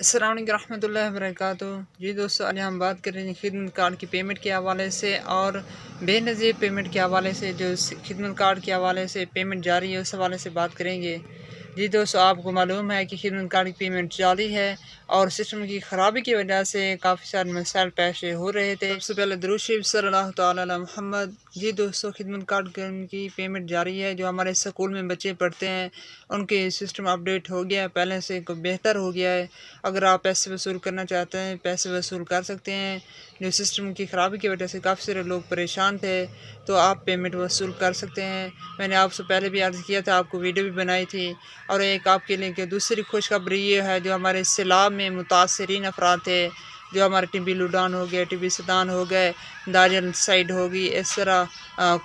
अस्सलाम वालेकुम रहमतुल्लाहि व बरकातुहू। जी दोस्तों, आज हम बात कर रहे हैं खिदमत कार्ड की पेमेंट के हवाले से और बेनज़ीर पेमेंट के हवाले से। जो खिदमत कार्ड के हवाले से पेमेंट जारी है उस हवाले से बात करेंगे। जी दोस्तों, आपको मालूम है कि खिदमत कार्ड की पेमेंट जारी है और सिस्टम की ख़राबी की वजह से काफ़ी सारे मसाइल पेश हो रहे थे। सबसे पहले दुरूद शरीफ सल्लल्लाहु तआला अला मुहम्मद। जी दोस्तों, खिदमत कार्ड की पेमेंट जारी है। जो हमारे स्कूल में बच्चे पढ़ते हैं उनके सिस्टम अपडेट हो गया है, पहले से बेहतर हो गया है। अगर आप पैसे वसूल करना चाहते हैं, पैसे वसूल कर सकते हैं। जो सिस्टम की ख़राबी की वजह से काफ़ी सारे लोग परेशान थे, तो आप पेमेंट वसूल कर सकते हैं। मैंने आपसे पहले भी अर्ज़ किया था, आपको वीडियो भी बनाई थी। और एक आपके लिए कि दूसरी खुशखबरी ये है, जो हमारे सैलाब में मुतासरीन अफराद थे, जो हमारे टिब्बी लुडान हो गए, टिब्बी सदान हो गए, दारियल साइड होगी, इस तरह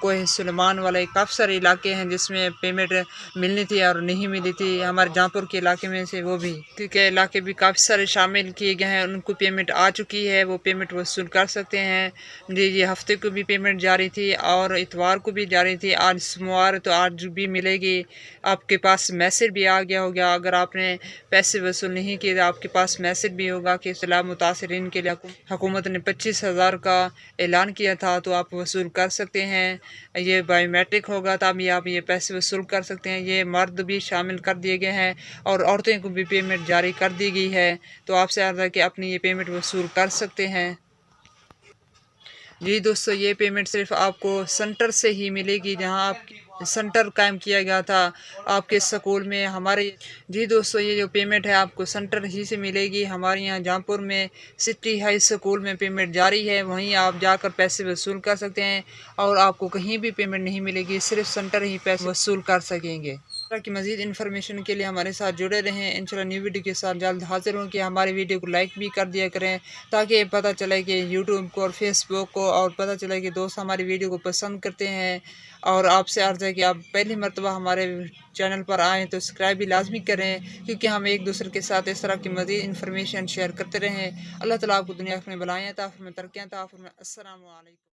कोह सुलेमान वाले काफ़ी सारे इलाके हैं जिसमें पेमेंट मिलनी थी और नहीं मिली थी। हमारे जहाँपुर के इलाके में से वो भी के इलाके भी काफ़ी सारे शामिल किए गए हैं, उनको पेमेंट आ चुकी है, वो पेमेंट वसूल कर सकते हैं। जी जी, हफ्ते को भी पेमेंट जारी थी और इतवार को भी जारी थी। आज सोमवार तो आज भी मिलेगी। आपके पास मैसेज भी आ गया होगा। अगर आपने पैसे वसूल नहीं किए तो आपके पास मैसेज भी होगा कि सैलाब मुतासरीन के लिए हुकूमत ने 25,000 का ऐलान किया था, तो आप वसूल कर सकते हैं। ये बायोमेट्रिक होगा तभी आप ये पैसे वसूल कर सकते हैं। ये मर्द भी शामिल कर दिए गए हैं और औरतें को भी पेमेंट जारी कर दी गई है, तो आपसे अर्ज़ है कि अपनी ये पेमेंट वसूल कर सकते हैं। जी दोस्तों, ये पेमेंट सिर्फ आपको सेंटर से ही मिलेगी जहां आप सेंटर कायम किया गया था आपके स्कूल में। हमारे जी दोस्तों, ये जो पेमेंट है आपको सेंटर ही से मिलेगी। हमारे यहाँ जहाँपुर में सिटी हाई स्कूल में पेमेंट जारी है, वहीं आप जाकर पैसे वसूल कर सकते हैं और आपको कहीं भी पेमेंट नहीं मिलेगी, सिर्फ सेंटर ही पैसे वसूल कर सकेंगे। की मज़ीद इन्फॉर्मेशन के लिए हमारे साथ जुड़े रहें। इंशाल्लाह न्यू वीडियो के साथ जल्द हाजिर हों। कि हमारी वीडियो को लाइक भी कर दिया करें ताकि पता चले कि यूट्यूब को और फेसबुक को, और पता चले कि दोस्त हमारी वीडियो को पसंद करते हैं। और आपसे अर्ज़ है कि आप पहली मरतबा हमारे चैनल पर आएँ तो सब्सक्राइब भी लाजमी करें, क्योंकि हम एक दूसरे के साथ इस तरह की मज़ीद इन्फॉर्मेशन शेयर करते रहें। अल्लाह ताला आपको दुनिया में भलाएँ अता फरमाए, तरक्कियाँ अता फरमाए। अस्सलामु अलैकुम।